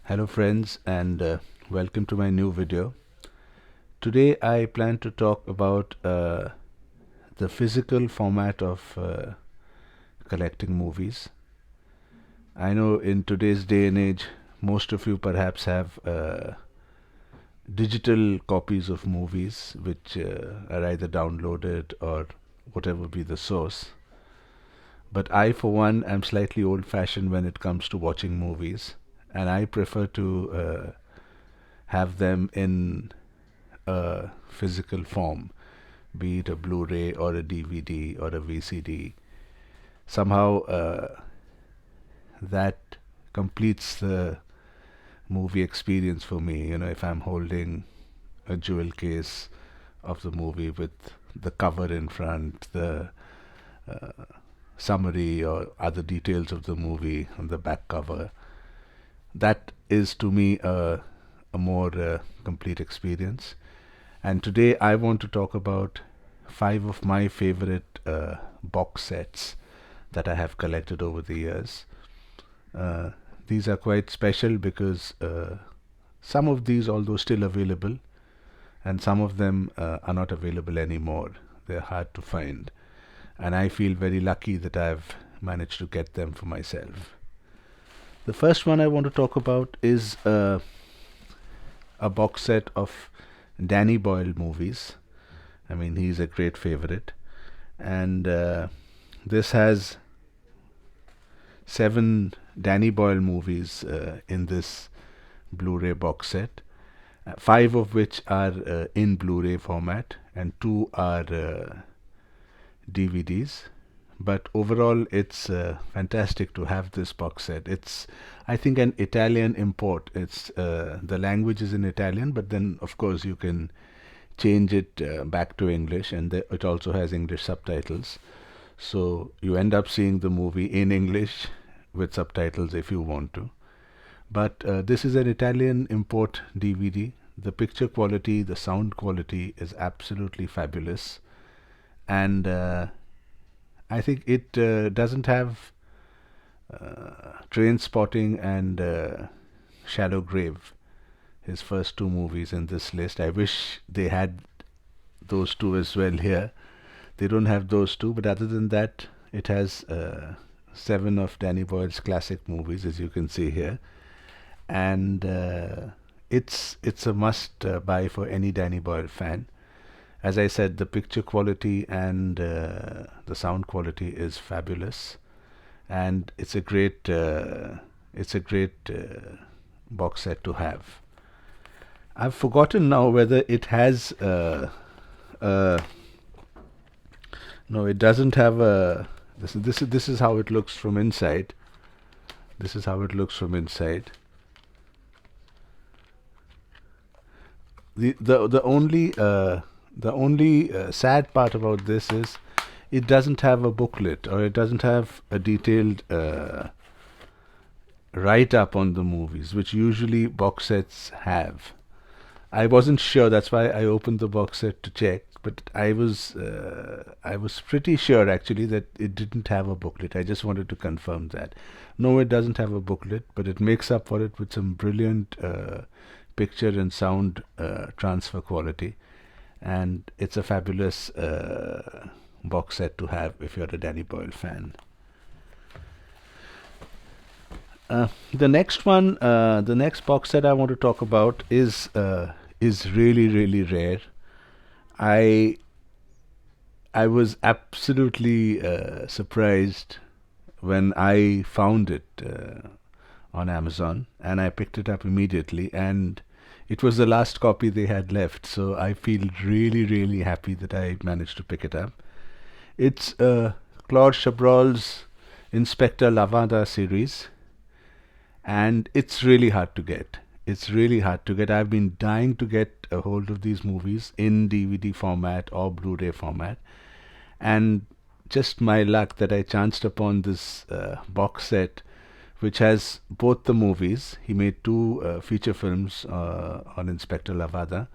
Hello friends and welcome to my new video. Today I plan to talk about the physical format of collecting movies. I know in today's day and age most of you perhaps have digital copies of movies which are either downloaded or whatever be the source. But I for one am slightly old-fashioned when it comes to watching movies, and I prefer to have them in a physical form, be it a Blu-ray or a DVD or a VCD. Somehow that completes the movie experience for me. If I'm holding a jewel case of the movie with the cover in front, the summary or other details of the movie on the back cover, that is to me a more complete experience. And today I want to talk about 5 of my favorite box sets that I have collected over the years. These are quite special because some of these, although still available, and some of them are not available anymore. They're hard to find. And I feel very lucky that I've managed to get them for myself. The first one I want to talk about is a box set of Danny Boyle movies. I mean, he's a great favorite. And this has 7 Danny Boyle movies in this Blu-ray box set, 5 of which are in Blu-ray format and 2 are DVDs. But overall it's fantastic to have this box set. It's, I think, an Italian import. It's the language is in Italian, but then of course you can change it back to English, and it also has English subtitles, so you end up seeing the movie in English with subtitles if you want to. But this is an Italian import DVD. The picture quality, the sound quality is absolutely fabulous, and I think it doesn't have Trainspotting and Shallow Grave, his first 2 movies in this list. I wish they had those 2 as well here. They don't have those 2, but other than that, it has 7 of Danny Boyle's classic movies, as you can see here, and it's a must buy for any Danny Boyle fan. As I said, the picture quality and the sound quality is fabulous, and it's a great box set to have. I've forgotten now whether it has no, it doesn't have a this is how it looks from inside. This is how it looks from inside. The only sad part about this is it doesn't have a booklet, or it doesn't have a detailed write-up on the movies, which usually box sets have. I wasn't sure, that's why I opened the box set to check, but I was pretty sure actually that it didn't have a booklet. I just wanted to confirm that. No, it doesn't have a booklet, but it makes up for it with some brilliant picture and sound transfer quality, and it's a fabulous box set to have if you're a Danny Boyle fan. The next box set I want to talk about is really rare. I was absolutely surprised when I found it on Amazon, and I picked it up immediately, and it was the last copy they had left, so I feel really happy that I managed to pick it up. It's Claude Chabral's Inspector Lavada series, and it's really hard to get. I've been dying to get a hold of these movies in DVD format or Blu-ray format, and just my luck that I chanced upon this box set, which has both the movies. He made 2 feature films on Inspector Lavada.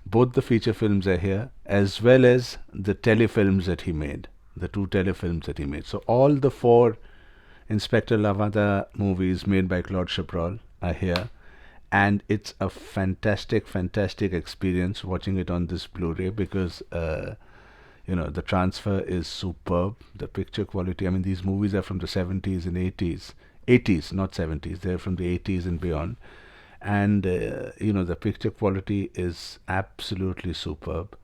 Both the feature films are here, as well as the telefilms that he made, the 2 telefilms that he made. So all the 4 Inspector Lavada movies made by Claude Chabral are here, and it's a fantastic experience watching it on this Blu-ray because the transfer is superb. The picture quality. I mean, these movies are from the 70s and 80s, not 70s. They're from the 80s and beyond, and the picture quality is absolutely superb,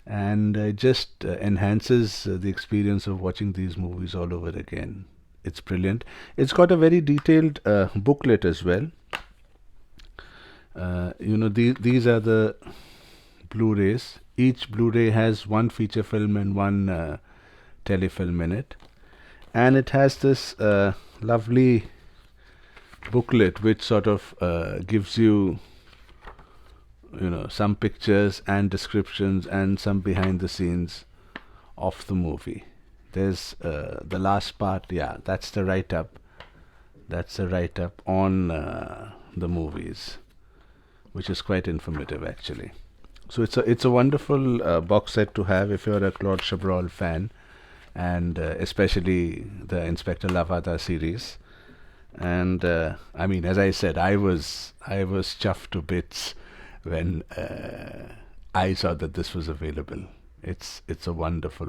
and it just enhances the experience of watching these movies all over again. It's brilliant. It's got a very detailed booklet as well. These are the Blu-rays. Each Blu-ray has one feature film and one telefilm in it, and it has this lovely booklet which sort of gives you some pictures and descriptions and some behind the scenes of the movie. There's the last part. Yeah, that's the write-up. That's the write-up on the movies, which is quite informative actually. So it's a wonderful box set to have if you're a Claude Chabral fan, and especially the Inspector Lavada series. And I mean, as I said, I was chuffed to bits when I saw that this was available. It's a wonderful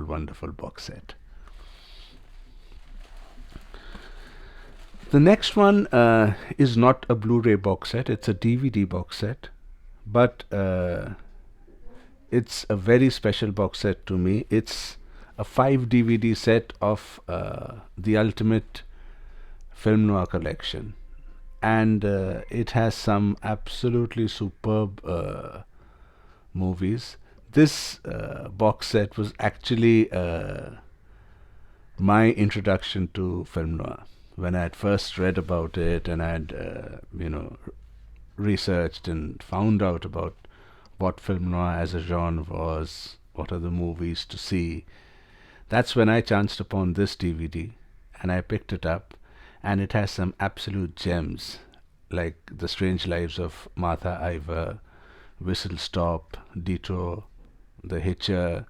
box set. The next one is not a Blu-ray box set; it's a DVD box set, but it's a very special box set to me. It's a 5 DVD set of the ultimate film noir collection, and it has some absolutely superb movies. This box set was actually my introduction to film noir. When I had first read about it and I had, researched and found out about what film noir as a genre was, what are the movies to see, that's when I chanced upon this DVD and I picked it up, and it has some absolute gems like The Strange Lives of Martha Ivor, Whistle Stop, Detour, The Hitcher,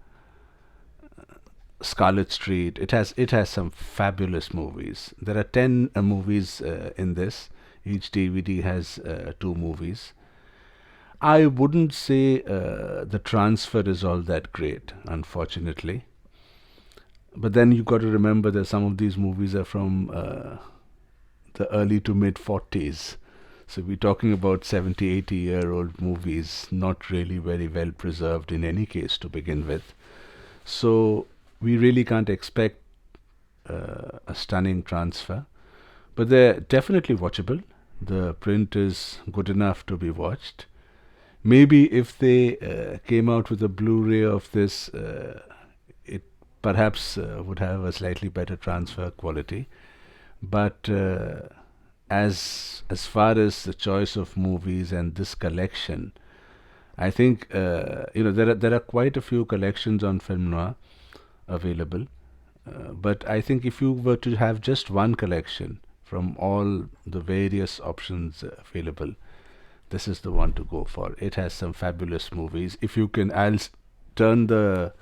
Scarlet Street. It has some fabulous movies. There are 10 movies in this. Each DVD has 2 movies. I wouldn't say the transfer is all that great, unfortunately. But then you got to remember that some of these movies are from the early to mid 40s. So we're talking about 70, 80-year-old movies, not really very well preserved in any case to begin with. So we really can't expect a stunning transfer. But they're definitely watchable. The print is good enough to be watched. Maybe if they came out with a Blu-ray of this, it perhaps would have a slightly better transfer quality. But as far as the choice of movies and this collection, I think there are quite a few collections on film noir available. But I think if you were to have just one collection from all the various options available, this is the one to go for. It has some fabulous movies. If you can, turn the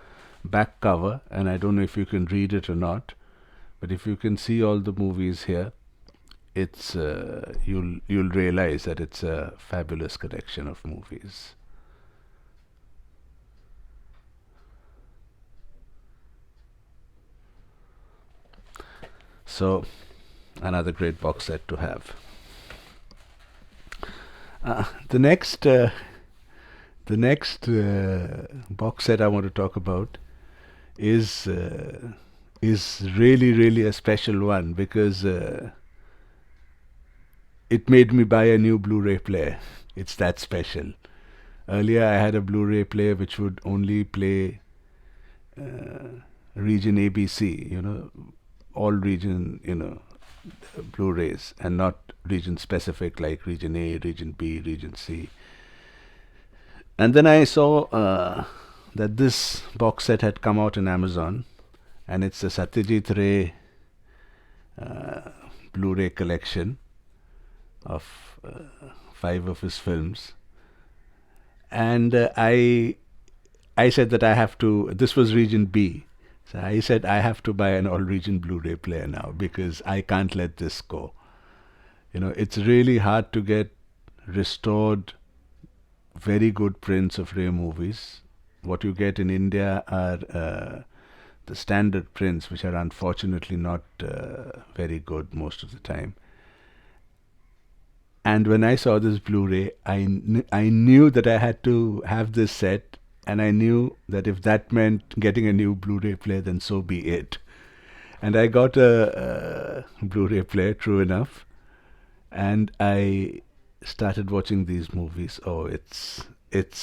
back cover, and I don't know if you can read it or not, but if you can see all the movies here, it's you'll realize that it's a fabulous collection of movies. So another great box set to have. The next box set I want to talk about is really a special one because it made me buy a new Blu-ray player. It's that special. Earlier I had a Blu-ray player which would only play region ABC, all region, Blu-rays, and not region specific like region A, region B, region C. And then I saw that this box set had come out in Amazon, and it's a Satyajit Ray Blu-ray collection of 5 of his films. And I said that I have to. This was region B. So I said I have to buy an all-region Blu-ray player now because I can't let this go. It's really hard to get restored very good prints of Ray movies. What you get in India are the standard prints, which are unfortunately not very good most of the time. And when I saw this Blu-ray, I knew that I had to have this set, and I knew that if that meant getting a new Blu-ray player, then so be it. And I got a Blu-ray player, true enough, and I started watching these movies. Oh, it's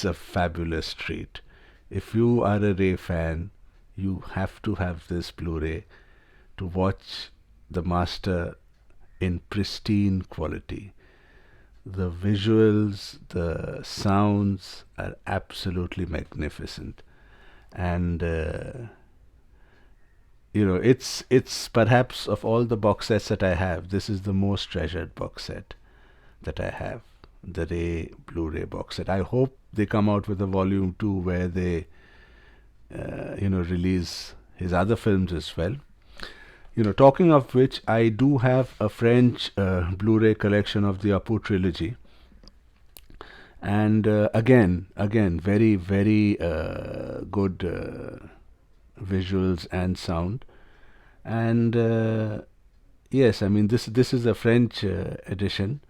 a fabulous treat. If you are a Ray fan, you have to have this Blu-ray to watch the master in pristine quality. The visuals, the sounds are absolutely magnificent, and it's perhaps of all the box sets that I have, this is the most treasured box set that I have. The Ray Blu-ray box set. I hope they come out with a volume 2 where they release his other films as well. Talking of which, I do have a French Blu-ray collection of the Apu trilogy, and again, very, very good visuals and sound. And yes, I mean this is a French edition,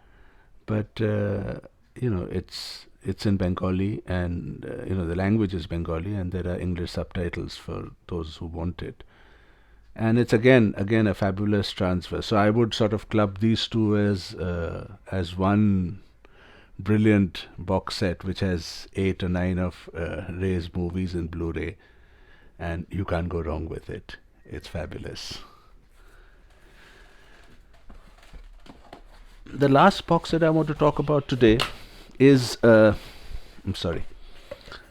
but it's in Bengali, and the language is Bengali, and there are English subtitles for those who want it. And it's again a fabulous transfer. So I would sort of club these two as one brilliant box set, which has 8 or 9 of Ray's movies in Blu-ray, and you can't go wrong with it. It's fabulous. The last box set I want to talk about today is I'm sorry.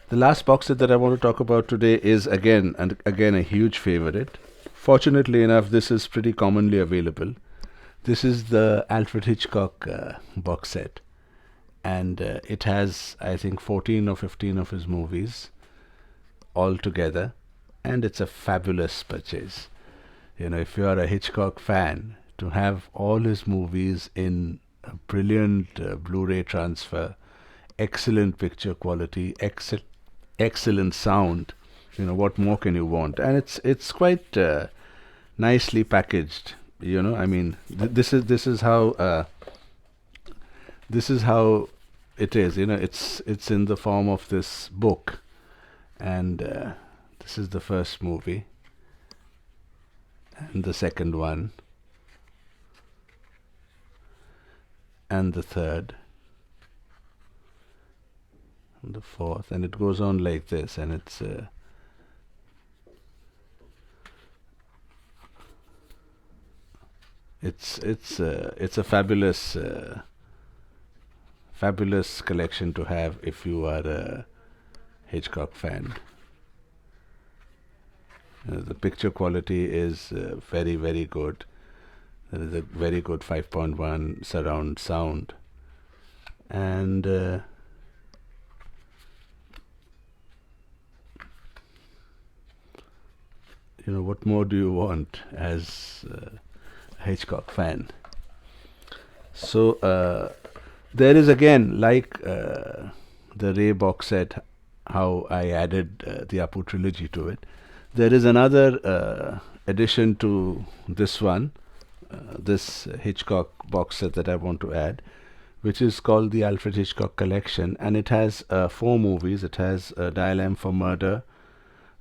The last box set that I want to talk about today is again a huge favorite. Fortunately enough, this is pretty commonly available. This is the Alfred Hitchcock box set, and it has, I think, 14 or 15 of his movies all together, and it's a fabulous purchase. If you are a Hitchcock fan, to have all his movies in a brilliant Blu-ray transfer, excellent picture quality, excellent sound, what more can you want? And it's quite nicely packaged. I mean, this is how it is. It's in the form of this book, and this is the first movie, and the second one, and the third, and the fourth, and it goes on like this, and it's a fabulous collection to have if you are a Hitchcock fan. The picture quality is very, very good. There is a very good 5.1 surround sound, and what more do you want as a Hitchcock fan? So there is again, like the Ray box set, how I added the Apu trilogy to it. There is another addition to this one, this Hitchcock box set that I want to add, which is called the Alfred Hitchcock Collection, and it has 4 movies. It has Dial M for Murder,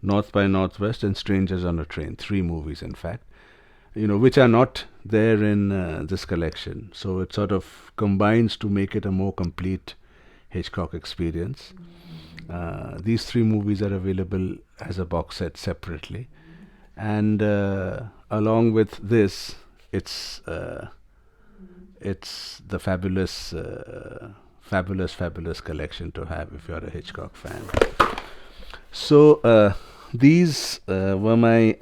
North by Northwest, and Strangers on a Train. 3 movies, in fact, which are not there in this collection. So it sort of combines to make it a more complete Hitchcock experience. These 3 movies are available as a box set separately, and along with this, it's the fabulous collection to have if you're a Hitchcock fan. So these were my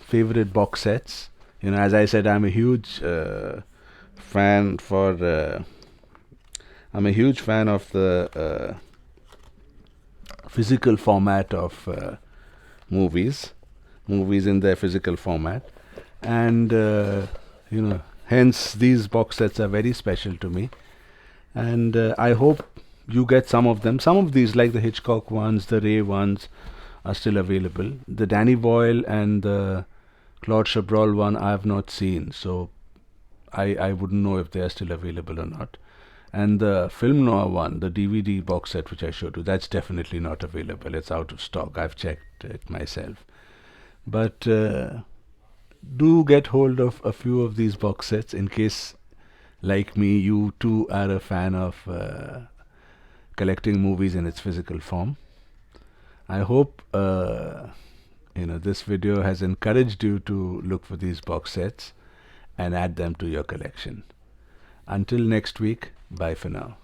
favorite box sets. As I said, I'm a huge fan of the physical format of movies in their physical format, and hence these box sets are very special to me. And I hope you get some of them. Some of these, like the Hitchcock ones, the Ray ones, are still available. The Danny Boyle and the Claude Chabral one I have not seen, so I wouldn't know if they are still available or not. And the film noir one, the DVD box set which I showed you, that's definitely not available. It's out of stock. I've checked it myself. But do get hold of a few of these box sets in case, like me, you too are a fan of collecting movies in its physical form. I hope this video has encouraged you to look for these box sets and add them to your collection. Until next week, bye for now.